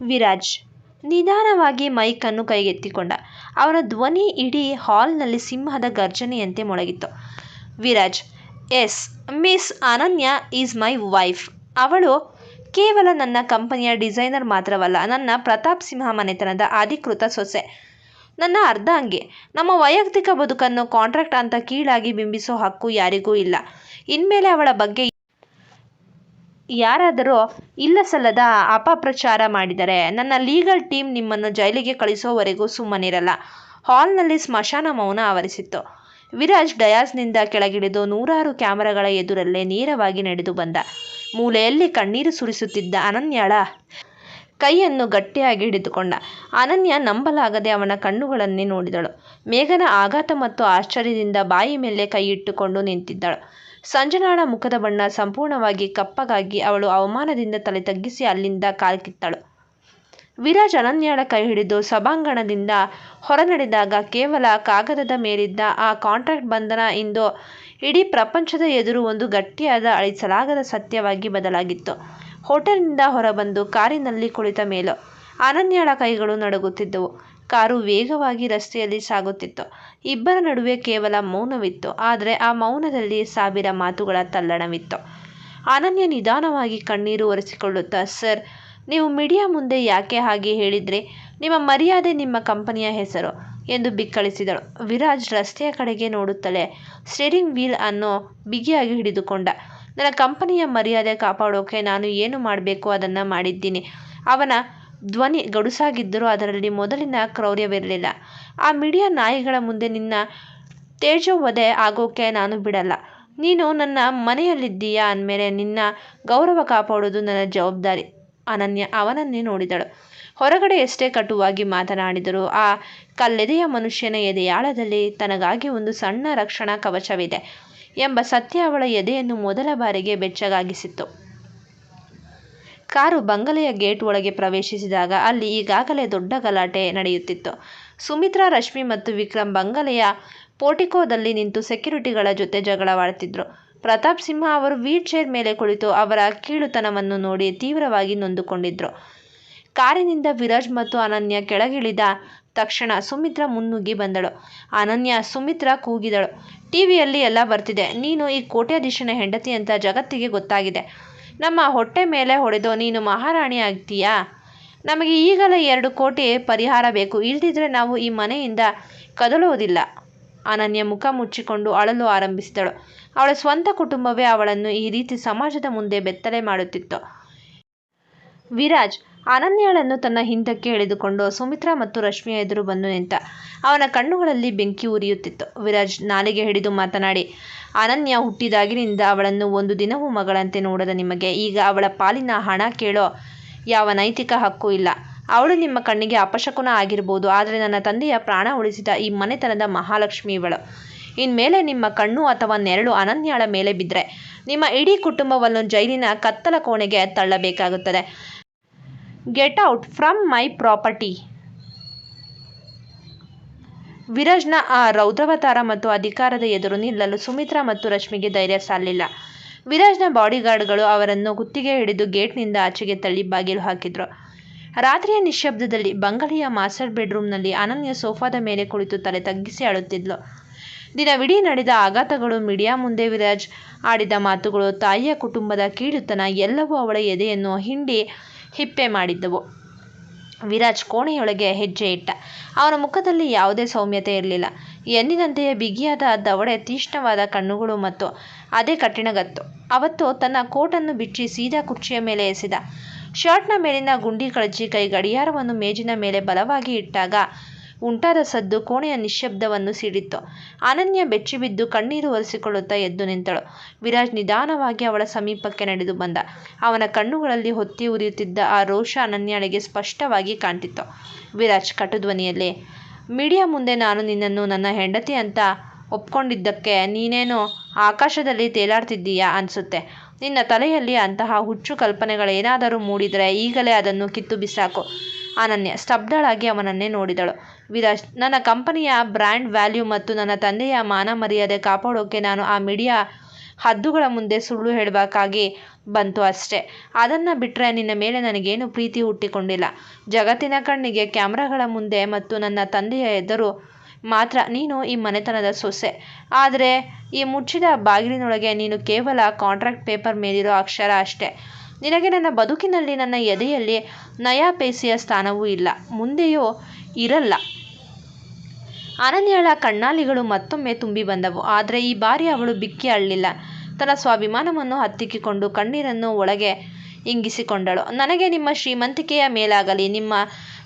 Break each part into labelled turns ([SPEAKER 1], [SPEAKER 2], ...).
[SPEAKER 1] ವಿರಾಜ್ ನಿಧಾನವಾಗಿ ಮೈಕನ್ನು ಕೈಗೆತ್ತಿಕೊಂಡ. ಅವನ ಧ್ವನಿ ಇಡೀ ಹಾಲ್ನಲ್ಲಿ ಸಿಂಹದ ಗರ್ಜನೆಯಂತೆ ಮೊಳಗಿತ್ತು. ವಿರಾಜ್, ಎಸ್, ಮಿಸ್ ಅನನ್ಯ ಈಸ್ ಮೈ ವೈಫ್. ಅವಳು ಕೇವಲ ನನ್ನ ಕಂಪನಿಯ ಡಿಸೈನರ್ ಮಾತ್ರವಲ್ಲ, ನನ್ನ ಪ್ರತಾಪ್ ಸಿಂಹ ಮನೆತನದ ಅಧಿಕೃತ ಸೊಸೆ, ನನ್ನ ಅರ್ಧಾಂಗಿ. ನಮ್ಮ ವೈಯಕ್ತಿಕ ಬದುಕನ್ನು ಕಾಂಟ್ರಾಕ್ಟ್ ಅಂತ ಕೀಳಾಗಿ ಬಿಂಬಿಸೋ ಹಕ್ಕು ಯಾರಿಗೂ ಇಲ್ಲ. ಇನ್ಮೇಲೆ ಅವಳ ಬಗ್ಗೆ ಯಾರಾದರೂ ಇಲ್ಲಸಲ್ಲದ ಅಪಪ್ರಚಾರ ಮಾಡಿದರೆ ನನ್ನ ಲೀಗಲ್ ಟೀಮ್ ನಿಮ್ಮನ್ನು ಜೈಲಿಗೆ ಕಳಿಸೋವರೆಗೂ ಸುಮ್ಮನಿರಲ್ಲ. ಹಾಲ್ನಲ್ಲಿ ಸ್ಮಶಾನ ಮೌನ ಆವರಿಸಿತ್ತು. ವಿರಾಜ್ ಡಯಾಸ್ನಿಂದ ಕೆಳಗಿಳಿದು ನೂರಾರು ಕ್ಯಾಮರಾಗಳ ಎದುರಲ್ಲೇ ನೇರವಾಗಿ ನಡೆದು ಬಂದ. ಮೂಲೆಯಲ್ಲಿ ಕಣ್ಣೀರು ಸುರಿಸುತ್ತಿದ್ದ ಅನನ್ಯಳ ಕೈಯನ್ನು ಗಟ್ಟಿಯಾಗಿ ಹಿಡಿದುಕೊಂಡ. ಅನನ್ಯ ನಂಬಲಾಗದೆ ಅವನ ಕಣ್ಣುಗಳನ್ನೇ ನೋಡಿದಳು. ಮೇಘನ ಆಘಾತ ಮತ್ತು ಆಶ್ಚರ್ಯದಿಂದ ಬಾಯಿ ಮೇಲೆ ಕೈಯಿಟ್ಟುಕೊಂಡು ನಿಂತಿದ್ದಳು. ಸಂಜನಾಳ ಮುಖದ ಬಣ್ಣ ಸಂಪೂರ್ಣವಾಗಿ ಕಪ್ಪಗಾಗಿ ಅವಳು ಅವಮಾನದಿಂದ ತಲೆ ತಗ್ಗಿಸಿ ಅಲ್ಲಿಂದ ಕಾಲ್ಕಿತ್ತಳು. ವಿರಾಜ್ ಅನನ್ಯಳ ಕೈ ಹಿಡಿದು ಸಭಾಂಗಣದಿಂದ ಹೊರನಡೆದಾಗ ಕೇವಲ ಕಾಗದದ ಮೇಲಿದ್ದ ಆ ಕಾಂಟ್ರಾಕ್ಟ್ ಬಂಧನ ಇಂದು ಇಡೀ ಪ್ರಪಂಚದ ಎದುರು ಒಂದು ಗಟ್ಟಿಯಾದ ಅಳಿಸಲಾಗದ ಸತ್ಯವಾಗಿ ಬದಲಾಗಿತ್ತು. ಹೋಟೆಲ್ನಿಂದ ಹೊರಬಂದು ಕಾರಿನಲ್ಲಿ ಕುಳಿತ ಮೇಲೂ ಅನನ್ಯಳ ಕೈಗಳು ನಡುಗುತ್ತಿದ್ದವು. ಕಾರು ವೇಗವಾಗಿ ರಸ್ತೆಯಲ್ಲಿ ಸಾಗುತ್ತಿತ್ತು. ಇಬ್ಬರ ನಡುವೆ ಕೇವಲ ಮೌನವಿತ್ತು, ಆದರೆ ಆ ಮೌನದಲ್ಲಿ ಸಾವಿರ ಮಾತುಗಳ ತಲ್ಲಣವಿತ್ತು. ಅನನ್ಯ ನಿಧಾನವಾಗಿ ಕಣ್ಣೀರು ಒರೆಸಿಕೊಳ್ಳುತ್ತಾ, ಸರ್, ನೀವು ಮೀಡಿಯಾ ಮುಂದೆ ಯಾಕೆ ಹಾಗೆ ಹೇಳಿದ್ರಿ? ನಿಮ್ಮ ಮರ್ಯಾದೆ, ನಿಮ್ಮ ಕಂಪನಿಯ ಹೆಸರು ಎಂದು ಬಿಕ್ಕಳಿಸಿದಳು. ವಿರಾಜ್ ರಸ್ತೆಯ ಕಡೆಗೆ ನೋಡುತ್ತಲೇ ಸ್ಟೀರಿಂಗ್ ವೀಲ್ ಅನ್ನು ಬಿಗಿಯಾಗಿ ಹಿಡಿದುಕೊಂಡ. ನನ್ನ ಕಂಪನಿಯ ಮರ್ಯಾದೆ ಕಾಪಾಡೋಕೆ ನಾನು ಏನು ಮಾಡಬೇಕು ಅದನ್ನು ಮಾಡಿದ್ದೀನಿ. ಅವನ ಧ್ವನಿ ಗಡುಸಾಗಿದ್ದರೂ ಅದರಲ್ಲಿ ಮೊದಲಿನ ಕ್ರೌರ್ಯವಿರಲಿಲ್ಲ. ಆ ಮೀಡಿಯಾ ನಾಯಿಗಳ ಮುಂದೆ ನಿನ್ನ ತೇಜೋವಧೆ ಆಗೋಕೆ ನಾನು ಬಿಡಲ್ಲ. ನೀನು ನನ್ನ ಮನೆಯಲ್ಲಿದ್ದೀಯಾ ಅಂದಮೇಲೆ ನಿನ್ನ ಗೌರವ ಕಾಪಾಡೋದು ನನ್ನ ಜವಾಬ್ದಾರಿ. ಅನನ್ಯ ಅವನನ್ನೇ ನೋಡಿದಳು. ಹೊರಗಡೆ ಎಷ್ಟೇ ಕಟುವಾಗಿ ಮಾತನಾಡಿದರೂ ಆ ಕಲ್ಲೆದೆಯ ಮನುಷ್ಯನ ಎದೆಯಾಳದಲ್ಲಿ ತನಗಾಗಿ ಒಂದು ಸಣ್ಣ ರಕ್ಷಣಾ ಕವಚವಿದೆ ಎಂಬ ಸತ್ಯ ಅವಳ ಎದೆಯನ್ನು ಮೊದಲ ಬಾರಿಗೆ ಬೆಚ್ಚಗಾಗಿಸಿತ್ತು. ಕಾರು ಬಂಗಲೆಯ ಗೇಟ್ ಒಳಗೆ ಪ್ರವೇಶಿಸಿದಾಗ ಅಲ್ಲಿ ಈಗಾಗಲೇ ದೊಡ್ಡ ಗಲಾಟೆ ನಡೆಯುತ್ತಿತ್ತು. ಸುಮಿತ್ರಾ, ರಶ್ಮಿ ಮತ್ತು ವಿಕ್ರಮ್ ಬಂಗಲೆಯ ಪೋರ್ಟಿಕೋದಲ್ಲಿ ನಿಂತು ಸೆಕ್ಯೂರಿಟಿಗಳ ಜೊತೆ ಜಗಳವಾಡ್ತಿದ್ರು. ಪ್ರತಾಪ್ ಸಿಂಹ ಅವರು ವೀಲ್ ಚೇರ್ ಮೇಲೆ ಕುಳಿತು ಅವರ ಕೀಳುತನವನ್ನು ನೋಡಿ ತೀವ್ರವಾಗಿ ನೊಂದುಕೊಂಡಿದ್ರು. ಕಾರಿನಿಂದ ವಿರಾಜ್ ಮತ್ತು ಅನನ್ಯ ಕೆಳಗಿಳಿದ ತಕ್ಷಣ ಸುಮಿತ್ರಾ ಮುನ್ನುಗ್ಗಿ ಬಂದಳು. ಅನನ್ಯ, ಸುಮಿತ್ರಾ ಕೂಗಿದಳು. ಟಿವಿಯಲ್ಲಿ ಎಲ್ಲ ಬರ್ತಿದೆ. ನೀನು ಈ ಕೋಟ್ಯಾಧೀಶನ ಹೆಂಡತಿ ಅಂತ ಜಗತ್ತಿಗೆ ಗೊತ್ತಾಗಿದೆ. ನಮ್ಮ ಹೊಟ್ಟೆ ಮೇಲೆ ಹೊಡೆದು ನೀನು ಮಹಾರಾಣಿ ಆಗ್ತೀಯಾ? ನಮಗೆ ಈಗಲೇ 2 ಕೋಟಿ ಪರಿಹಾರ ಬೇಕು, ಇಲ್ದಿದ್ರೆ ನಾವು ಈ ಮನೆಯಿಂದ ಕದಲೋದಿಲ್ಲ. ಅನನ್ಯ ಮುಖ ಮುಚ್ಚಿಕೊಂಡು ಅಳಲು ಆರಂಭಿಸಿದಳು. ಅವಳ ಸ್ವಂತ ಕುಟುಂಬವೇ ಅವಳನ್ನು ಈ ರೀತಿ ಸಮಾಜದ ಮುಂದೆ ಬೆತ್ತಲೆ ಮಾಡುತ್ತಿತ್ತು. ವಿರಾಜ್ ಅನನ್ಯಳನ್ನು ತನ್ನ ಹಿಂದಕ್ಕೆ ಎಳೆದುಕೊಂಡು ಸುಮಿತ್ರಾ ಮತ್ತು ರಶ್ಮಿಯ ಎದುರು ಬಂದು ನಿಂತ. ಅವನ ಕಣ್ಣುಗಳಲ್ಲಿ ಬೆಂಕಿ ಉರಿಯುತ್ತಿತ್ತು. ವಿರಾಜ್ ನಾಲಿಗೆ ಹಿಡಿದು ಮಾತನಾಡಿ, ಅನನ್ಯ ಹುಟ್ಟಿದಾಗಿನಿಂದ ಅವಳನ್ನು ಒಂದು ದಿನವೂ ಮಗಳಂತೆ ನೋಡದ ನಿಮಗೆ ಈಗ ಅವಳ ಪಾಲಿನ ಹಣ ಕೇಳೋ ಯಾವ ನೈತಿಕ ಹಕ್ಕು ಇಲ್ಲ. ಅವಳು ನಿಮ್ಮ ಕಣ್ಣಿಗೆ ಅಪಶಕುನ ಆಗಿರ್ಬೋದು, ಆದರೆ ನನ್ನ ತಂದೆಯ ಪ್ರಾಣ ಉಳಿಸಿದ ಈ ಮನೆತನದ ಮಹಾಲಕ್ಷ್ಮಿ ಇವಳು. ಇನ್ಮೇಲೆ ನಿಮ್ಮ ಕಣ್ಣು ಅಥವಾ ನೆರಳು ಅನನ್ಯಳ ಮೇಲೆ ಬಿದ್ದರೆ ನಿಮ್ಮ ಇಡೀ ಕುಟುಂಬವನ್ನು ಜೈಲಿನ ಕತ್ತಲ ಕೋಣೆಗೆ ತಳ್ಳಬೇಕಾಗುತ್ತದೆ. Get out from my property. ವಿರಾಜ್ನ ಆ ರೌದ್ರಾವತಾರ ಮತ್ತು ಅಧಿಕಾರದ ಎದುರು ನಿಲ್ಲಲು ಸುಮಿತ್ರಾ ಮತ್ತು ರಶ್ಮಿಗೆ ಧೈರ್ಯ ಸಾಲಿಲ್ಲ. ವಿರಾಜ್ನ ಬಾಡಿಗಾರ್ಡ್ಗಳು ಅವರನ್ನು ಕುತ್ತಿಗೆ ಹಿಡಿದು ಗೇಟ್ನಿಂದ ಆಚೆಗೆ ತಳ್ಳಿ ಬಾಗಿಲು ಹಾಕಿದ್ರು. ರಾತ್ರಿಯ ನಿಶ್ಶಬ್ದದಲ್ಲಿ ಬಂಗಲೆಯ ಮಾಸ್ಟರ್ ಬೆಡ್ರೂಮ್ನಲ್ಲಿ ಅನನ್ಯ ಸೋಫಾದ ಮೇಲೆ ಕುಳಿತು ತಲೆ ತಗ್ಗಿಸಿ ಅಳುತ್ತಿದ್ಲು. ದಿನವಿಡೀ ನಡೆದ ಆಘಾತಗಳು, ಮೀಡಿಯಾ ಮುಂದೆ ವಿರಾಜ್ ಆಡಿದ ಮಾತುಗಳು, ತಾಯಿಯ ಕುಟುಂಬದ ಕೀಳುತನ ಎಲ್ಲವೂ ಅವಳ ಎದೆಯನ್ನು ಹಿಂಡಿ ಹಿಪ್ಪೆ ಮಾಡಿದ್ದವು. ವಿರಾಜ್ ಕೋಣೆಯೊಳಗೆ ಹೆಜ್ಜೆ ಇಟ್ಟ. ಅವನ ಮುಖದಲ್ಲಿ ಯಾವುದೇ ಸೌಮ್ಯತೆ ಇರಲಿಲ್ಲ. ಎಂದಿನಂತೆಯೇ ಬಿಗಿಯಾದ ದವಡೆ, ತೀಕ್ಷ್ಣವಾದ ಕಣ್ಣುಗಳು ಮತ್ತು ಅದೇ ಕಠಿಣ ಗತ್ತು. ಅವತ್ತು ತನ್ನ ಕೋಟನ್ನು ಬಿಚ್ಚಿ ಸೀದಾ ಕುರ್ಚಿಯ ಮೇಲೆ ಎಸೆದ. ಶರ್ಟ್ನ ಮೇಲಿನ ಗುಂಡಿ ಕಳಚಿ ಕೈ ಗಡಿಯಾರವನ್ನು ಮೇಜಿನ ಮೇಲೆ ಬಲವಾಗಿ ಇಟ್ಟಾಗ ಉಂಟಾದ ಸದ್ದು ಕೋಣೆಯ ನಿಶ್ಶಬ್ದವನ್ನು ಸೀಳಿತ್ತು. ಅನನ್ಯ ಬೆಚ್ಚಿಬಿದ್ದು ಕಣ್ಣೀರು ಒರೆಸಿಕೊಳ್ಳುತ್ತಾ ಎದ್ದು ನಿಂತಳು. ವಿರಾಜ್ ನಿಧಾನವಾಗಿ ಅವಳ ಸಮೀಪಕ್ಕೆ ನಡೆದು ಬಂದ. ಅವನ ಕಣ್ಣುಗಳಲ್ಲಿ ಹೊತ್ತಿ ಉರಿಯುತ್ತಿದ್ದ ಆ ರೋಷ ಅನನ್ಯಳಿಗೆ ಸ್ಪಷ್ಟವಾಗಿ ಕಾಣ್ತಿತ್ತು. ವಿರಾಜ್ ಕಟುಧ್ವನಿಯಲ್ಲಿ, ಮೀಡಿಯಾ ಮುಂದೆ ನಾನು ನಿನ್ನನ್ನು ನನ್ನ ಹೆಂಡತಿ ಅಂತ ಒಪ್ಕೊಂಡಿದ್ದಕ್ಕೆ ನೀನೇನು ಆಕಾಶದಲ್ಲಿ ತೇಲಾಡ್ತಿದ್ದೀಯಾ ಅನ್ಸುತ್ತೆ. ನಿನ್ನ ತಲೆಯಲ್ಲಿ ಅಂತಹ ಹುಚ್ಚು ಕಲ್ಪನೆಗಳೇನಾದರೂ ಮೂಡಿದರೆ ಈಗಲೇ ಅದನ್ನು ಕಿತ್ತು ಬಿಸಾಕು. ಅನನ್ಯ ಸ್ತಬ್ಧಳಾಗಿ ಅವನನ್ನೇ ನೋಡಿದಳು. ವಿರಾಜ್, ನನ್ನ ಕಂಪನಿಯ ಬ್ರ್ಯಾಂಡ್ ವ್ಯಾಲ್ಯೂ ಮತ್ತು ನನ್ನ ತಂದೆಯ ಮಾನ ಮರ್ಯಾದೆ ಕಾಪಾಡೋಕೆ ನಾನು ಆ ಮೀಡಿಯಾ ಹದ್ದುಗಳ ಮುಂದೆ ಸುಳ್ಳು ಹೇಳಬೇಕಾಗಿ ಬಂತು ಅಷ್ಟೇ. ಅದನ್ನು ಬಿಟ್ಟರೆ ನಿನ್ನ ಮೇಲೆ ನನಗೇನು ಪ್ರೀತಿ ಹುಟ್ಟಿಕೊಂಡಿಲ್ಲ. ಜಗತ್ತಿನ ಕಣ್ಣಿಗೆ ಕ್ಯಾಮ್ರಾಗಳ ಮುಂದೆ ಮತ್ತು ನನ್ನ ತಂದೆಯ ಎದುರು ಮಾತ್ರ ನೀನು ಈ ಮನೆತನದ ಸೊಸೆ. ಆದರೆ ಈ ಮುಚ್ಚಿದ ಬಾಗಿಲಿನೊಳಗೆ ನೀನು ಕೇವಲ ಕಾಂಟ್ರಾಕ್ಟ್ ಪೇಪರ್ ಮೇಲಿರೋ ಅಕ್ಷರ ಅಷ್ಟೇ. ನಿನಗೆ ನನ್ನ ಬದುಕಿನಲ್ಲಿ, ನನ್ನ ಎದೆಯಲ್ಲಿ ನಯಾ ಪೈಸೆಯ ಸ್ಥಾನವೂ ಇಲ್ಲ, ಮುಂದೆಯೂ ಇರಲ್ಲ. ಅನನ್ಯಳ ಕಣ್ಣಾಲಿಗಳು ಮತ್ತೊಮ್ಮೆ ತುಂಬಿ ಬಂದವು. ಆದರೆ ಈ ಬಾರಿ ಅವಳು ಬಿಕ್ಕಿ ಅಳ್ಳಿಲ್ಲ. ತನ್ನ ಸ್ವಾಭಿಮಾನವನ್ನು ಹತ್ತಿಕ್ಕಿಕೊಂಡು ಕಣ್ಣೀರನ್ನು ಒಳಗೆ ಇಂಗಿಸಿಕೊಂಡಳು. ನನಗೆ ನಿಮ್ಮ ಶ್ರೀಮಂತಿಕೆಯ ಮೇಲಾಗಲಿ ನಿಮ್ಮ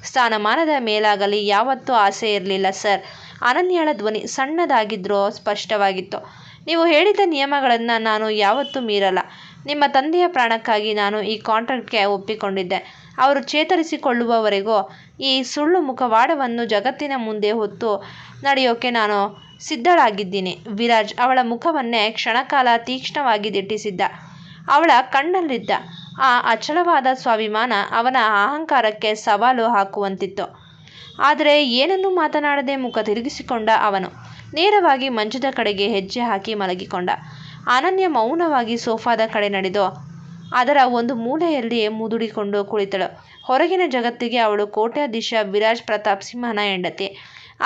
[SPEAKER 1] ಸ್ಥಾನಮಾನದ ಮೇಲಾಗಲಿ ಯಾವತ್ತೂ ಆಸೆ ಇರಲಿಲ್ಲ ಸರ್. ಅನನ್ಯಳ ಧ್ವನಿ ಸಣ್ಣದಾಗಿದ್ರೂ ಸ್ಪಷ್ಟವಾಗಿತ್ತು. ನೀವು ಹೇಳಿದ ನಿಯಮಗಳನ್ನು ನಾನು ಯಾವತ್ತೂ ಮೀರಲ್ಲ. ನಿಮ್ಮ ತಂದೆಯ ಪ್ರಾಣಕ್ಕಾಗಿ ನಾನು ಈ ಕಾಂಟ್ರಾಕ್ಟ್ಗೆ ಒಪ್ಪಿಕೊಂಡಿದ್ದೆ. ಅವರು ಚೇತರಿಸಿಕೊಳ್ಳುವವರೆಗೂ ಈ ಸುಳ್ಳು ಮುಖವಾಡವನ್ನು ಜಗತ್ತಿನ ಮುಂದೆ ಹೊತ್ತು ನಡೆಯೋಕೆ ನಾನು ಸಿದ್ಧಳಾಗಿದ್ದೀನಿ. ವಿರಾಜ್ ಅವಳ ಮುಖವನ್ನೇ ಕ್ಷಣಕಾಲ ತೀಕ್ಷ್ಣವಾಗಿ ದಿಟ್ಟಿಸಿದ್ದ. ಅವಳ ಕಣ್ಣಲ್ಲಿದ್ದ ಆ ಅಚಲವಾದ ಸ್ವಾಭಿಮಾನ ಅವನ ಅಹಂಕಾರಕ್ಕೆ ಸವಾಲು ಹಾಕುವಂತಿತ್ತು. ಆದರೆ ಏನನ್ನೂ ಮಾತನಾಡದೆ ಮುಖ ತಿರುಗಿಸಿಕೊಂಡ ಅವನು ನೇರವಾಗಿ ಮಂಚದ ಕಡೆಗೆ ಹೆಜ್ಜೆ ಹಾಕಿ ಮಲಗಿಕೊಂಡ. ಅನನ್ಯ ಮೌನವಾಗಿ ಸೋಫಾದ ಕಡೆ ನಡೆದು ಅದರ ಒಂದು ಮೂಲೆಯಲ್ಲಿ ಮುದುಡಿಕೊಂಡು ಕುಳಿತಳು. ಹೊರಗಿನ ಜಗತ್ತಿಗೆ ಅವಳು ಕೋಟ್ಯಾಧೀಶ ವಿರಾಜ್ ಪ್ರತಾಪ್ ಸಿಂಹನ ಹೆಂಡತಿ.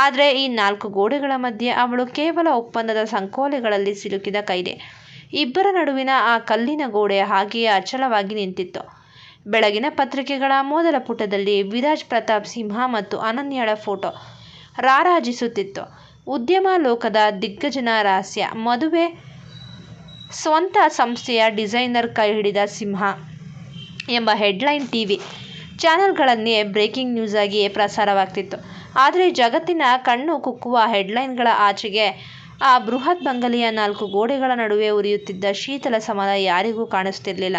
[SPEAKER 1] ಆದರೆ ಈ 4 ಗೋಡೆಗಳ ಮಧ್ಯೆ ಅವಳು ಕೇವಲ ಒಪ್ಪಂದದ ಸಂಕೋಲೆಗಳಲ್ಲಿ ಸಿಲುಕಿದ ಕೈದಿ. ಇಬ್ಬರ ನಡುವಿನ ಆ ಕಲ್ಲಿನ ಗೋಡೆ ಹಾಗೆಯೇ ಅಚಲವಾಗಿ ನಿಂತಿತ್ತು. ಬೆಳಗಿನ ಪತ್ರಿಕೆಗಳ ಮೊದಲ ಪುಟದಲ್ಲಿ ವಿರಾಜ್ ಪ್ರತಾಪ್ ಸಿಂಹ ಮತ್ತು ಅನನ್ಯಳ ಫೋಟೋ ರಾರಾಜಿಸುತ್ತಿತ್ತು. ಉದ್ಯಮ ಲೋಕದ ದಿಗ್ಗಜನ ರಹಸ್ಯ ಮದುವೆ, ಸ್ವಂತ ಸಂಸ್ಥೆಯ ಡಿಸೈನರ್ ಕೈ ಹಿಡಿದ ಸಿಂಹ ಎಂಬ ಹೆಡ್ಲೈನ್ ಟಿವಿ ಚಾನೆಲ್ಗಳನ್ನೇ ಬ್ರೇಕಿಂಗ್ ನ್ಯೂಸ್ ಆಗಿ ಪ್ರಸಾರವಾಗ್ತಿತ್ತು. ಆದರೆ ಜಗತ್ತಿನ ಕಣ್ಣು ಕುಕ್ಕುವ ಹೆಡ್ಲೈನ್ಗಳ ಆಚೆಗೆ ಆ ಬೃಹತ್ ಬಂಗಲೆಯ 4 ಗೋಡೆಗಳ ನಡುವೆ ಉರಿಯುತ್ತಿದ್ದ ಶೀತಲ ಸಮರ ಯಾರಿಗೂ ಕಾಣಿಸ್ತಿರಲಿಲ್ಲ.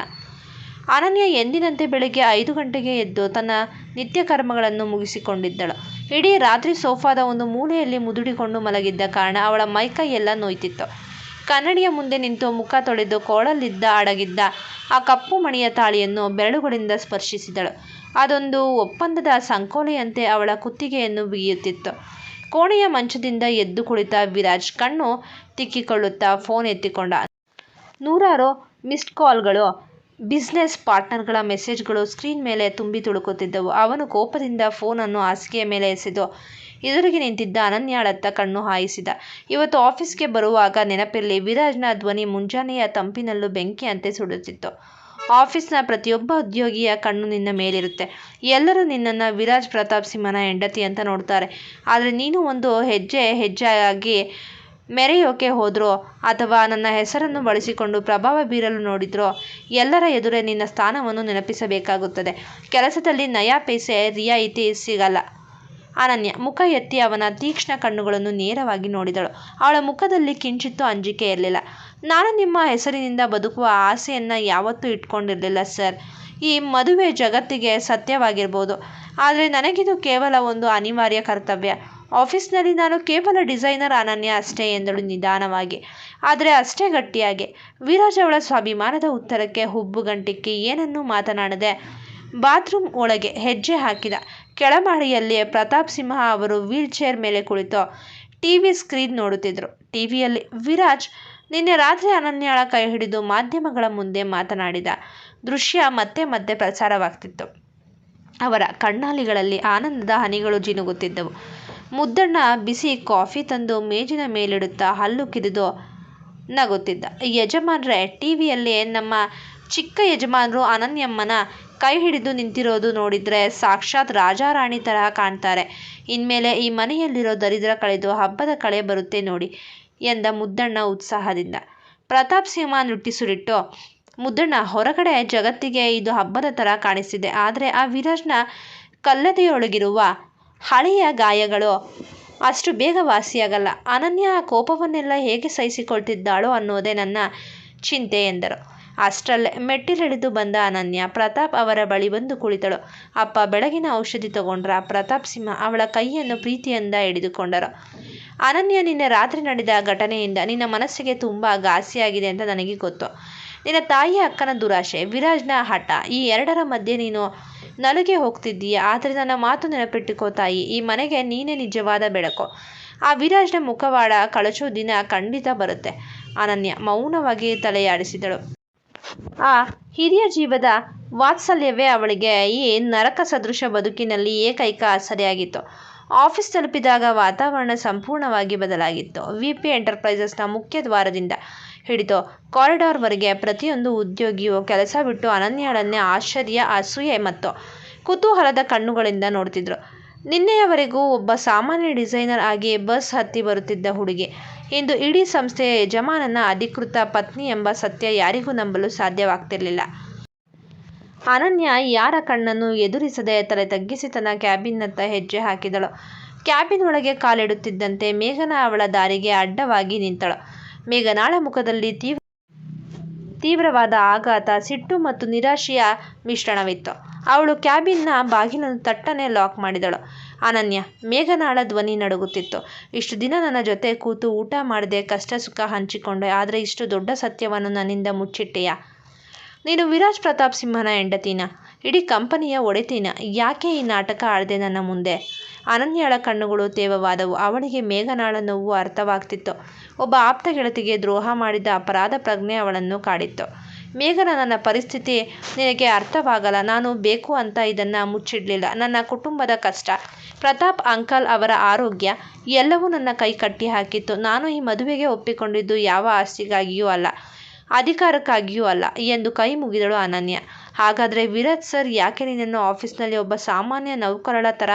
[SPEAKER 1] ಅನನ್ಯ ಎಂದಿನಂತೆ ಬೆಳಗ್ಗೆ 5 ಗಂಟೆಗೆ ಎದ್ದು ತನ್ನ ನಿತ್ಯ ಕರ್ಮಗಳನ್ನು ಮುಗಿಸಿಕೊಂಡಿದ್ದಳು. ಇಡೀ ರಾತ್ರಿ ಸೋಫಾದ ಒಂದು ಮೂಲೆಯಲ್ಲಿ ಮುದುಡಿಕೊಂಡು ಮಲಗಿದ್ದ ಕಾರಣ ಅವಳ ಮೈಕೈ ಎಲ್ಲ ನೋಯ್ತಿತ್ತು. ಕನ್ನಡಿಯ ಮುಂದೆ ನಿಂತು ಮುಖ ತೊಳೆದು ಕೊಳಲಿದ್ದ ಅಡಗಿದ್ದ ಆ ಕಪ್ಪು ಮಣಿಯ ತಾಳಿಯನ್ನು ಬೆರಳುಗಳಿಂದ ಸ್ಪರ್ಶಿಸಿದಳು. ಅದೊಂದು ಒಪ್ಪಂದದ ಸಂಕೋಲೆಯಂತೆ ಅವಳ ಕುತ್ತಿಗೆಯನ್ನು ಬಿಗಿಯುತ್ತಿತ್ತು. ಕೋಣೆಯ ಮಂಚದಿಂದ ಎದ್ದು ಕುಳಿತ ವಿರಾಜ್ ಕಣ್ಣು ತಿಕ್ಕಿಕೊಳ್ಳುತ್ತಾ ಫೋನ್ ಎತ್ತಿಕೊಂಡ. ನೂರಾರು ಮಿಸ್ಡ್ ಕಾಲ್ಗಳು, ಬಿಸ್ನೆಸ್ ಪಾರ್ಟ್ನರ್ಗಳ ಮೆಸೇಜ್ಗಳು ಸ್ಕ್ರೀನ್ ಮೇಲೆ ತುಂಬಿ ತುಳುಕುತ್ತಿದ್ದವು. ಅವನು ಕೋಪದಿಂದ ಫೋನನ್ನು ಹಾಸಿಗೆಯ ಮೇಲೆ ಎಸೆದು ಎದುರಿಗೆ ನಿಂತಿದ್ದ ಅನನ್ಯಳತ್ತ ಕಣ್ಣು ಹಾಯಿಸಿದ. ಇವತ್ತು ಆಫೀಸ್ಗೆ ಬರುವಾಗ ನೆನಪಿರಲಿ, ವಿರಾಜ್ನ ಧ್ವನಿ ಮುಂಜಾನೆಯ ತಂಪಿನಲ್ಲೂ ಬೆಂಕಿಯಂತೆ ಸುಡುತ್ತಿತ್ತು. ಆಫೀಸ್ನ ಪ್ರತಿಯೊಬ್ಬ ಉದ್ಯೋಗಿಯ ಕಣ್ಣು ನಿನ್ನ ಮೇಲಿರುತ್ತೆ. ಎಲ್ಲರೂ ನಿನ್ನನ್ನು ವಿರಾಜ್ ಪ್ರತಾಪ್ ಸಿಂಹನ ಹೆಂಡತಿ ಅಂತ ನೋಡ್ತಾರೆ. ಆದರೆ ನೀನು ಒಂದು ಹೆಜ್ಜೆಯಾಗಿ ಮೆರೆಯೋಕೆ ಹೋದ್ರೋ ಅಥವಾ ನನ್ನ ಹೆಸರನ್ನು ಬಳಸಿಕೊಂಡು ಪ್ರಭಾವ ಬೀರಲು ನೋಡಿದ್ರೋ ಎಲ್ಲರ ಎದುರೇ ನಿನ್ನ ಸ್ಥಾನವನ್ನು ನೆನಪಿಸಬೇಕಾಗುತ್ತದೆ. ಕೆಲಸದಲ್ಲಿ ನಯಾ ಪೈಸೆ ರಿಯಾಯಿತಿ ಸಿಗಲ್ಲ. ಅನನ್ಯ ಮುಖ ಎತ್ತಿ ಅವನ ತೀಕ್ಷ್ಣ ಕಣ್ಣುಗಳನ್ನು ನೇರವಾಗಿ ನೋಡಿದಳು. ಅವಳ ಮುಖದಲ್ಲಿ ಕಿಂಚಿತ್ತೂ ಅಂಜಿಕೆ ಇರಲಿಲ್ಲ. ನಾನು ನಿಮ್ಮ ಹೆಸರಿನಿಂದ ಬದುಕುವ ಆಸೆಯನ್ನು ಯಾವತ್ತೂ ಇಟ್ಕೊಂಡಿರಲಿಲ್ಲ ಸರ್. ಈ ಮದುವೆ ಜಗತ್ತಿಗೆ ಸತ್ಯವಾಗಿರ್ಬೋದು, ಆದರೆ ನನಗಿದು ಕೇವಲ ಒಂದು ಅನಿವಾರ್ಯ ಕರ್ತವ್ಯ. ಆಫೀಸ್ನಲ್ಲಿ ನಾನು ಕೇವಲ ಡಿಸೈನರ್ ಅನನ್ಯ ಅಷ್ಟೇ ಎಂದಳು ನಿಧಾನವಾಗಿ, ಆದರೆ ಅಷ್ಟೇ ಗಟ್ಟಿಯಾಗಿ. ವಿರಾಜ್ ಅವಳ ಸ್ವಾಭಿಮಾನದ ಉತ್ತರಕ್ಕೆ ಹುಬ್ಬುಗಂಟಿಕ್ಕಿ ಏನನ್ನೂ ಮಾತನಾಡದೆ ಬಾತ್ರೂಮ್ ಒಳಗೆ ಹೆಜ್ಜೆ ಹಾಕಿದ. ಕೆಳಮಾಡಿಯಲ್ಲಿ ಪ್ರತಾಪ್ ಸಿಂಹ ಅವರು ವೀಲ್ ಚೇರ್ ಮೇಲೆ ಕುಳಿತು ಟಿವಿ ಸ್ಕ್ರೀನ್ ನೋಡುತ್ತಿದ್ದರು. ಟಿವಿಯಲ್ಲಿ ವಿರಾಜ್ ನಿನ್ನೆ ರಾತ್ರಿ ಅನನ್ಯಳ ಕೈ ಹಿಡಿದು ಮಾಧ್ಯಮಗಳ ಮುಂದೆ ಮಾತನಾಡಿದ ದೃಶ್ಯ ಮತ್ತೆ ಮತ್ತೆ ಪ್ರಸಾರವಾಗ್ತಿತ್ತು. ಅವರ ಕಣ್ಣಾಲಿಗಳಲ್ಲಿ ಆನಂದದ ಹನಿಗಳು ಜಿನುಗುತ್ತಿದ್ದವು. ಮುದ್ದಣ್ಣ ಬಿಸಿ ಕಾಫಿ ತಂದು ಮೇಜಿನ ಮೇಲಿಡುತ್ತಾ ಹಲ್ಲು ಕಿರಿದು ನಗುತ್ತಿದ್ದ. ಯಜಮಾನ್ರೆ, ಟಿವಿಯಲ್ಲಿ ನಮ್ಮ ಚಿಕ್ಕ ಯಜಮಾನರು ಅನನ್ಯಮ್ಮನ ಕೈ ಹಿಡಿದು ನಿಂತಿರೋದು ನೋಡಿದರೆ ಸಾಕ್ಷಾತ್ ರಾಜಾರಾಣಿ ತರಹ ಕಾಣ್ತಾರೆ. ಇನ್ಮೇಲೆ ಈ ಮನೆಯಲ್ಲಿರೋ ದರಿದ್ರ ಕಳೆದು ಹಬ್ಬದ ಕಳೆ ಬರುತ್ತೆ ನೋಡಿ ಎಂದ ಮುದ್ದಣ್ಣ ಉತ್ಸಾಹದಿಂದ. ಪ್ರತಾಪ್ ಸಿಂಹ ನುಟ್ಟಿಸುರಿಟ್ಟು, ಮುದ್ದಣ್ಣ, ಹೊರಗಡೆ ಜಗತ್ತಿಗೆ ಇದು ಹಬ್ಬದ ಥರ ಕಾಣಿಸ್ತಿದೆ, ಆದರೆ ಆ ವಿರಾಜ್ನ ಕಲ್ಲದೆಯೊಳಗಿರುವ ಹಳೆಯ ಗಾಯಗಳು ಅಷ್ಟು ಬೇಗ ವಾಸಿಯಾಗಲ್ಲ. ಅನನ್ಯ ಆ ಕೋಪವನ್ನೆಲ್ಲ ಹೇಗೆ ಸಹಿಸಿಕೊಳ್ತಿದ್ದಾಳೋ ಅನ್ನೋದೇ ನನ್ನ ಚಿಂತೆ ಎಂದರು. ಅಷ್ಟರಲ್ಲೇ ಮೆಟ್ಟಿಲಿಳಿದು ಬಂದ ಅನನ್ಯ ಪ್ರತಾಪ್ ಅವರ ಬಳಿ ಬಂದು ಕುಳಿತಳು. ಅಪ್ಪ ಬೆಳಗಿನ ಔಷಧಿ ತಗೊಂಡ್ರ? ಪ್ರತಾಪ್ ಸಿಂಹ ಅವಳ ಕೈಯನ್ನು ಪ್ರೀತಿಯಿಂದ ಹಿಡಿದುಕೊಂಡರು. ಅನನ್ಯ, ನಿನ್ನೆ ರಾತ್ರಿ ನಡೆದ ಘಟನೆಯಿಂದ ನಿನ್ನ ಮನಸ್ಸಿಗೆ ತುಂಬ ಘಾಸಿಯಾಗಿದೆ ಅಂತ ನನಗೆ ಗೊತ್ತು. ನಿನ್ನ ತಾಯಿ ಅಕ್ಕನ ದುರಾಶೆ, ವಿರಾಜ್ನ ಹಠ, ಈ ಎರಡರ ಮಧ್ಯೆ ನೀನು ನಲುಗೆ ಹೋಗ್ತಿದ್ದೀಯ. ಆದರೆ ನನ್ನ ಮಾತು ನೆನಪಿಟ್ಟುಕೋ ತಾಯಿ, ಈ ಮನೆಗೆ ನೀನೇ ನಿಜವಾದ ಬೆಳಕು. ಆ ವಿರಾಜ್ನ ಮುಖವಾಡ ಕಳಚೋ ದಿನ ಖಂಡಿತ ಬರುತ್ತೆ. ಅನನ್ಯ ಮೌನವಾಗಿ ತಲೆಯಾಡಿಸಿದಳು. ಆ ಹಿರಿಯ ಜೀವದ ವಾತ್ಸಲ್ಯವೇ ಅವಳಿಗೆ ಈ ನರಕ ಸದೃಶ ಬದುಕಿನಲ್ಲಿ ಏಕೈಕ ಆಸರೆಯಾಗಿತ್ತು. ಆಫೀಸ್ ತಲುಪಿದಾಗ ವಾತಾವರಣ ಸಂಪೂರ್ಣವಾಗಿ ಬದಲಾಗಿತ್ತು. VP ಎಂಟರ್ಪ್ರೈಸಸ್ನ ಮುಖ್ಯ ದ್ವಾರದಿಂದ ಹಿಡಿದು ಕಾರಿಡಾರ್ವರೆಗೆ ಪ್ರತಿಯೊಂದು ಉದ್ಯೋಗಿಯೂ ಕೆಲಸ ಬಿಟ್ಟು ಅನನ್ಯಳನ್ನೇ ಆಶ್ಚರ್ಯ, ಅಸೂಯೆ ಮತ್ತು ಕುತೂಹಲದ ಕಣ್ಣುಗಳಿಂದ ನೋಡ್ತಿದ್ರು. ನಿನ್ನೆಯವರೆಗೂ ಒಬ್ಬ ಸಾಮಾನ್ಯ ಡಿಸೈನರ್ ಆಗಿ ಬಸ್ ಹತ್ತಿ ಬರುತ್ತಿದ್ದ ಹುಡುಗಿ ಇಂದು ಇಡೀ ಸಂಸ್ಥೆಯ ಯಜಮಾನನ ಅಧಿಕೃತ ಪತ್ನಿ ಎಂಬ ಸತ್ಯ ಯಾರಿಗೂ ನಂಬಲು ಸಾಧ್ಯವಾಗ್ತಿರ್ಲಿಲ್ಲ. ಅನನ್ಯ ಯಾರ ಕಣ್ಣನ್ನು ಎದುರಿಸದೆ ತಲೆ ತಗ್ಗಿಸಿ ತನ್ನ ಕ್ಯಾಬಿನ್ನತ್ತ ಹೆಜ್ಜೆ ಹಾಕಿದಳು. ಕ್ಯಾಬಿನ್ ಒಳಗೆ ಕಾಲಿಡುತ್ತಿದ್ದಂತೆ ಮೇಘನಾ ಅವಳ ದಾರಿಗೆ ಅಡ್ಡವಾಗಿ ನಿಂತಳು. ಮೇಘನಾಳ ಮುಖದಲ್ಲಿ ತೀವ್ರವಾದ ಆಘಾತ, ಸಿಟ್ಟು ಮತ್ತು ನಿರಾಶೆಯ ಮಿಶ್ರಣವಿತ್ತು. ಅವಳು ಕ್ಯಾಬಿನ್ನ ಬಾಗಿಲನ್ನು ತಟ್ಟನೆ ಲಾಕ್ ಮಾಡಿದಳು. ಅನನ್ಯ, ಮೇಘನಾಳ ಧ್ವನಿ ನಡುಗುತ್ತಿತ್ತು. ಇಷ್ಟು ದಿನ ನನ್ನ ಜೊತೆ ಕೂತು ಊಟ ಮಾಡದೆ ಕಷ್ಟ ಸುಖ ಹಂಚಿಕೊಂಡೆ, ಆದರೆ ಇಷ್ಟು ದೊಡ್ಡ ಸತ್ಯವನ್ನು ನನ್ನಿಂದ ಮುಚ್ಚಿಟ್ಟೆಯಾ? ನೀನು ವಿರಾಜ್ ಪ್ರತಾಪ್ ಸಿಂಹನ ಹೆಂಡತಿನ, ಇಡೀ ಕಂಪನಿಯ ಒಡೆತಿನ. ಯಾಕೆ ಈ ನಾಟಕ ಆಡದೆ ನನ್ನ ಮುಂದೆ? ಅನನ್ಯಳ ಕಣ್ಣುಗಳು ತೇವವಾದವು. ಅವಳಿಗೆ ಮೇಘನಾಳ ನೋವು ಅರ್ಥವಾಗ್ತಿತ್ತು. ಒಬ್ಬ ಆಪ್ತ ಗೆಳತಿಗೆ ದ್ರೋಹ ಮಾಡಿದ ಅಪರಾಧ ಪ್ರಜ್ಞೆ ಅವಳನ್ನು ಕಾಡಿತ್ತು. ಮೇಘನಾ, ನನ್ನ ಪರಿಸ್ಥಿತಿ ನಿನಗೆ ಅರ್ಥವಾಗಲ್ಲ. ನಾನು ಬೇಕು ಅಂತ ಇದನ್ನು ಮುಚ್ಚಿಡಲಿಲ್ಲ. ನನ್ನ ಕುಟುಂಬದ ಕಷ್ಟ, ಪ್ರತಾಪ್ ಅಂಕಲ್ ಅವರ ಆರೋಗ್ಯ ಎಲ್ಲವೂ ನನ್ನ ಕೈ ಕಟ್ಟಿ ಹಾಕಿತ್ತು. ನಾನು ಈ ಮದುವೆಗೆ ಒಪ್ಪಿಕೊಂಡಿದ್ದು ಯಾವ ಆಸ್ತಿಗಾಗಿಯೂ ಅಲ್ಲ, ಅಧಿಕಾರಕ್ಕಾಗಿಯೂ ಅಲ್ಲ ಎಂದು ಕೈ ಮುಗಿದಳು ಅನನ್ಯ. ಹಾಗಾದರೆ ವಿರಾಜ್ ಸರ್ ಯಾಕೆ ನಿನ್ನನ್ನು ಆಫೀಸ್ನಲ್ಲಿ ಒಬ್ಬ ಸಾಮಾನ್ಯ ನೌಕರಳ ಥರ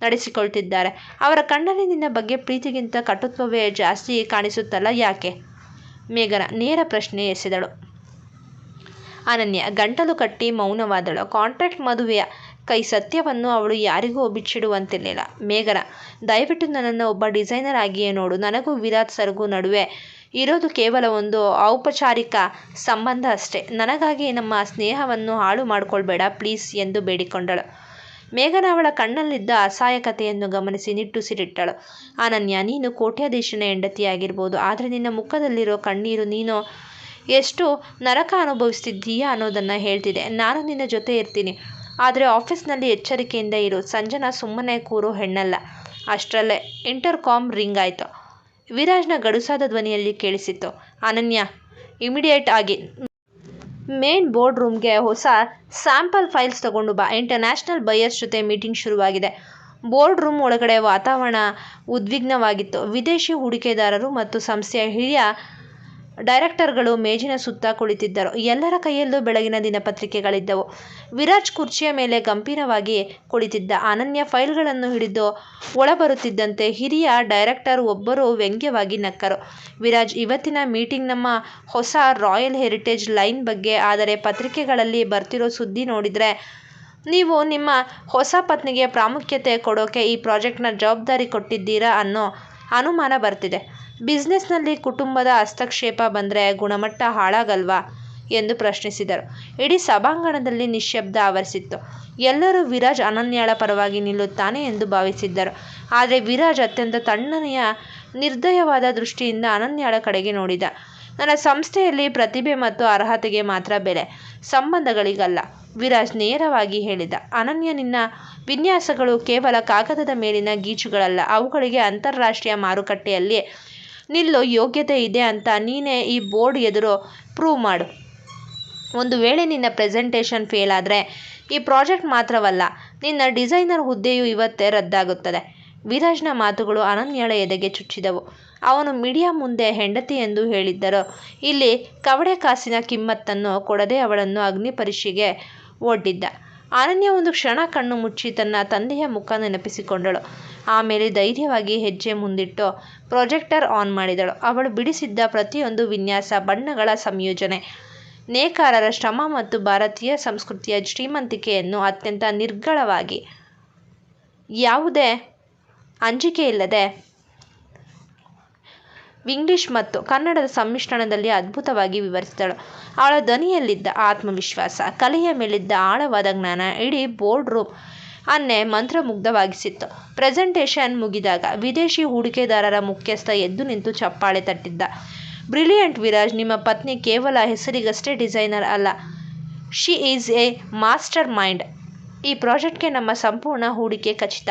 [SPEAKER 1] ನಡೆಸಿಕೊಳ್ತಿದ್ದಾರೆ? ಅವರ ಕಣ್ಣಲ್ಲಿ ನಿನ್ನ ಬಗ್ಗೆ ಪ್ರೀತಿಗಿಂತ ಕಟುತ್ವವೇ ಜಾಸ್ತಿ ಕಾಣಿಸುತ್ತಲ್ಲ, ಯಾಕೆ? ಮೇಘನಾ ನೇರ ಪ್ರಶ್ನೆ ಎಸೆದಳು. ಅನನ್ಯ ಗಂಟಲು ಕಟ್ಟಿ ಮೌನವಾದಳು. ಕಾಂಟ್ರಾಕ್ಟ್ ಮದುವೆಯ ಕೈ ಸತ್ಯವನ್ನು ಅವಳು ಯಾರಿಗೂ ಬಿಚ್ಚಿಡುವಂತಿರಲಿಲ್ಲ. ಮೇಘನಾ, ದಯವಿಟ್ಟು ನನ್ನನ್ನು ಒಬ್ಬ ಡಿಸೈನರ್ ಆಗಿಯೇ ನೋಡು. ನನಗೂ ವಿರಾಜ್ ಸರ್ಗೂ ನಡುವೆ ಇರೋದು ಕೇವಲ ಒಂದು ಔಪಚಾರಿಕ ಸಂಬಂಧ ಅಷ್ಟೇ. ನನಗಾಗಿ ನಮ್ಮ ಸ್ನೇಹವನ್ನು ಹಾಳು ಮಾಡಿಕೊಳ್ಬೇಡ ಪ್ಲೀಸ್ ಎಂದು ಬೇಡಿಕೊಂಡಳು. ಮೇಘನಾ ಅವಳ ಕಣ್ಣಲ್ಲಿದ್ದ ಅಸಹಾಯಕತೆಯನ್ನು ಗಮನಿಸಿ ನಿಟ್ಟುಸಿರಿಟ್ಟಳು. ಅನನ್ಯ, ನೀನು ಕೋಟ್ಯಾಧೀಶನ ಹೆಂಡತಿಯಾಗಿರ್ಬೋದು, ಆದರೆ ನಿನ್ನ ಮುಖದಲ್ಲಿರೋ ಕಣ್ಣೀರು ನೀನು ಎಷ್ಟು ನರಕ ಅನುಭವಿಸ್ತಿದ್ದೀಯಾ ಅನ್ನೋದನ್ನು ಹೇಳ್ತಿದೆ. ನಾನು ನಿನ್ನ ಜೊತೆ ಇರ್ತೀನಿ, ಆದರೆ ಆಫೀಸ್ನಲ್ಲಿ ಎಚ್ಚರಿಕೆಯಿಂದ ಇರು. ಸಂಜನಾ ಸುಮ್ಮನೆ ಕೂರೋ ಹೆಣ್ಣಲ್ಲ. ಅಷ್ಟರಲ್ಲೇ ಇಂಟರ್ಕಾಮ್ ರಿಂಗ್ ಆಯಿತು. ವಿರಾಜ್ನ ಗಡುಸಾದ ಧ್ವನಿಯಲ್ಲಿ ಕೇಳಿಸಿತ್ತು. ಅನನ್ಯ, ಇಮಿಡಿಯೇಟ್ ಆಗಿ ಮೇನ್ ಬೋರ್ಡ್ ರೂಮ್ಗೆ ಹೊಸ ಸ್ಯಾಂಪಲ್ ಫೈಲ್ಸ್ ತಗೊಂಡು ಬಾ. ಇಂಟರ್ನ್ಯಾಷನಲ್ ಬಯರ್ಸ್ ಜೊತೆ ಮೀಟಿಂಗ್ ಶುರುವಾಗಿದೆ. ಬೋರ್ಡ್ ರೂಮ್ ಒಳಗಡೆ ವಾತಾವರಣ ಉದ್ವಿಗ್ನವಾಗಿತ್ತು. ವಿದೇಶಿ ಹೂಡಿಕೆದಾರರು ಮತ್ತು ಸಂಸ್ಥೆಯ ಹಿರಿಯ ಡೈರೆಕ್ಟರ್ಗಳು ಮೇಜಿನ ಸುತ್ತ ಕುಳಿತಿದ್ದರು. ಎಲ್ಲರ ಕೈಯಲ್ಲೂ ಬೆಳಗಿನ ದಿನಪತ್ರಿಕೆಗಳಿದ್ದವು. ವಿರಾಜ್ ಕುರ್ಚಿಯ ಮೇಲೆ ಗಂಭೀರವಾಗಿ ಕುಳಿತಿದ್ದ. ಅನನ್ಯ ಫೈಲ್ಗಳನ್ನು ಹಿಡಿದು ಒಳಬರುತ್ತಿದ್ದಂತೆ ಹಿರಿಯ ಡೈರೆಕ್ಟರ್ ಒಬ್ಬರು ವ್ಯಂಗ್ಯವಾಗಿ ನಕ್ಕರು. ವಿರಾಜ್, ಇವತ್ತಿನ ಮೀಟಿಂಗ್ ನಮ್ಮ ಹೊಸ ರಾಯಲ್ ಹೆರಿಟೇಜ್ ಲೈನ್ ಬಗ್ಗೆ. ಆದರೆ ಪತ್ರಿಕೆಗಳಲ್ಲಿ ಬರ್ತಿರೋ ಸುದ್ದಿ ನೋಡಿದರೆ ನೀವು ನಿಮ್ಮ ಹೊಸ ಪತ್ನಿಗೆ ಪ್ರಾಮುಖ್ಯತೆ ಕೊಡೋಕೆ ಈ ಪ್ರಾಜೆಕ್ಟ್ನ ಜವಾಬ್ದಾರಿ ಕೊಟ್ಟಿದ್ದೀರಾ ಅನ್ನೋ ಅನುಮಾನ ಬರ್ತಿದೆ. ಬಿಸ್ನೆಸ್ನಲ್ಲಿ ಕುಟುಂಬದ ಹಸ್ತಕ್ಷೇಪ ಬಂದರೆ ಗುಣಮಟ್ಟ ಹಾಳಾಗಲ್ವಾ ಎಂದು ಪ್ರಶ್ನಿಸಿದರು. ಇಡೀ ಸಭಾಂಗಣದಲ್ಲಿ ನಿಶ್ಶಬ್ದ ಆವರಿಸಿತ್ತು. ಎಲ್ಲರೂ ವಿರಾಜ್ ಅನನ್ಯಳ ಪರವಾಗಿ ನಿಲ್ಲುತ್ತಾನೆ ಎಂದು ಭಾವಿಸಿದ್ದರು. ಆದರೆ ವಿರಾಜ್ ಅತ್ಯಂತ ತಣ್ಣನೆಯ ನಿರ್ದಯವಾದ ದೃಷ್ಟಿಯಿಂದ ಅನನ್ಯಳ ಕಡೆಗೆ ನೋಡಿದ. ನನ್ನ ಸಂಸ್ಥೆಯಲ್ಲಿ ಪ್ರತಿಭೆ ಮತ್ತು ಅರ್ಹತೆಗೆ ಮಾತ್ರ ಬೆಲೆ, ಸಂಬಂಧಗಳಿಗಲ್ಲ, ವಿರಾಜ್ ನೇರವಾಗಿ ಹೇಳಿದ. ಅನನ್ಯ, ನಿನ್ನ ವಿನ್ಯಾಸಗಳು ಕೇವಲ ಕಾಗದದ ಮೇಲಿನ ಗೀಚುಗಳಲ್ಲ. ಅವುಗಳಿಗೆ ಅಂತಾರಾಷ್ಟ್ರೀಯ ಮಾರುಕಟ್ಟೆಯಲ್ಲಿ ನಿಲ್ಲೋ ಯೋಗ್ಯತೆ ಇದೆ ಅಂತ ನೀನೇ ಈ ಬೋರ್ಡ್ ಎದುರು ಪ್ರೂವ್ ಮಾಡು. ಒಂದು ವೇಳೆ ನಿನ್ನ ಪ್ರೆಸೆಂಟೇಷನ್ ಫೇಲ್ ಆದರೆ ಈ ಪ್ರಾಜೆಕ್ಟ್ ಮಾತ್ರವಲ್ಲ, ನಿನ್ನ ಡಿಸೈನರ್ ಹುದ್ದೆಯೂ ಇವತ್ತೇ ರದ್ದಾಗುತ್ತದೆ. ವಿರಾಜ್ನ ಮಾತುಗಳು ಅನನ್ಯಳ ಎದೆಗೆ ಚುಚ್ಚಿದವು. ಅವನು ಮೀಡಿಯಾ ಮುಂದೆ ಹೆಂಡತಿ ಎಂದು ಹೇಳಿದ್ದರು. ಇಲ್ಲಿ ಕವಡೆ ಕಾಸಿನ ಕಿಮ್ಮತ್ತನ್ನು ಕೊಡದೆ ಅವಳನ್ನು ಅಗ್ನಿ ಪರೀಕ್ಷೆಗೆ ಒಡ್ಡಿದ್ದ. ಅನನ್ಯ ಒಂದು ಕ್ಷಣ ಕಣ್ಣು ಮುಚ್ಚಿ ತನ್ನ ತಂದೆಯ ಮುಖ ನೆನಪಿಸಿಕೊಂಡಳು. ಆಮೇಲೆ ಧೈರ್ಯವಾಗಿ ಹೆಜ್ಜೆ ಮುಂದಿಟ್ಟು ಪ್ರೊಜೆಕ್ಟರ್ ಆನ್ ಮಾಡಿದಳು. ಅವಳು ಬಿಡಿಸಿದ್ದ ಪ್ರತಿಯೊಂದು ವಿನ್ಯಾಸ, ಬಣ್ಣಗಳ ಸಂಯೋಜನೆ, ನೇಕಾರರ ಶ್ರಮ ಮತ್ತು ಭಾರತೀಯ ಸಂಸ್ಕೃತಿಯ ಶ್ರೀಮಂತಿಕೆಯನ್ನು ಅತ್ಯಂತ ನಿರ್ಗಳವಾಗಿ, ಯಾವುದೇ ಅಂಜಿಕೆ ಇಲ್ಲದೆ ಇಂಗ್ಲಿಷ್ ಮತ್ತು ಕನ್ನಡದ ಸಮ್ಮಿಶ್ರಣದಲ್ಲಿ ಅದ್ಭುತವಾಗಿ ವಿವರಿಸಿದಳು. ಅವಳ ಧ್ವನಿಯಲ್ಲಿದ್ದ ಆತ್ಮವಿಶ್ವಾಸ, ಕಲೆಯ ಮೇಲಿದ್ದ ಆಳವಾದ ಜ್ಞಾನ ಇಡೀ ಬೋರ್ಡ್ ರೂಮ್ ಅನ್ನೇ ಮಂತ್ರಮುಗ್ಧವಾಗಿಸಿತ್ತು. ಪ್ರೆಸೆಂಟೇಷನ್ ಮುಗಿದಾಗ ವಿದೇಶಿ ಹೂಡಿಕೆದಾರರ ಮುಖ್ಯಸ್ಥ ಎದ್ದು ನಿಂತು ಚಪ್ಪಾಳೆ ತಟ್ಟಿದ್ದ. ಬ್ರಿಲಿಯಂಟ್ ವಿರಾಜ್, ನಿಮ್ಮ ಪತ್ನಿ ಕೇವಲ ಹೆಸರಿಗಷ್ಟೇ ಡಿಸೈನರ್ ಅಲ್ಲ, she is A master mind. ಈ ಪ್ರಾಜೆಕ್ಟ್ಗೆ ನಮ್ಮ ಸಂಪೂರ್ಣ ಹೂಡಿಕೆ ಖಚಿತ.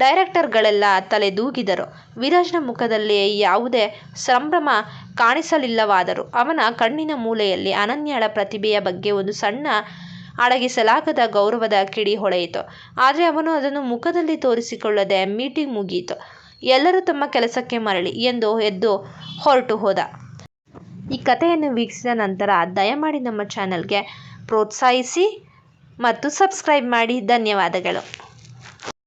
[SPEAKER 1] ಡೈರೆಕ್ಟರ್ಗಳೆಲ್ಲ ತಲೆದೂಗಿದರು. ವಿರಾಜ್ನ ಮುಖದಲ್ಲಿ ಯಾವುದೇ ಸಂಭ್ರಮ ಕಾಣಿಸಲಿಲ್ಲವಾದರೂ ಅವನ ಕಣ್ಣಿನ ಮೂಲೆಯಲ್ಲಿ ಅನನ್ಯಳ ಪ್ರತಿಭೆಯ ಬಗ್ಗೆ ಒಂದು ಸಣ್ಣ ಅಡಗಿಸಲಾಗದ ಗೌರವದ ಕಿಡಿ ಹೊಳೆಯಿತು. ಆದರೆ ಅವನು ಅದನ್ನು ಮುಖದಲ್ಲಿ ತೋರಿಸಿಕೊಳ್ಳದೆ ಮೀಟಿಂಗ್ ಮುಗಿಯಿತು, ಎಲ್ಲರೂ ತಮ್ಮ ಕೆಲಸಕ್ಕೆ ಮರಳಿ ಎಂದು ಎದ್ದು ಹೊರಟು ಹೋದ. ಈ ಕಥೆಯನ್ನು ವೀಕ್ಷಿಸಿದ ನಂತರ ದಯಮಾಡಿ ನಮ್ಮ ಚಾನೆಲ್ಗೆ ಪ್ರೋತ್ಸಾಹಿಸಿ ಮತ್ತು ಸಬ್ಸ್ಕ್ರೈಬ್ ಮಾಡಿ. ಧನ್ಯವಾದಗಳು.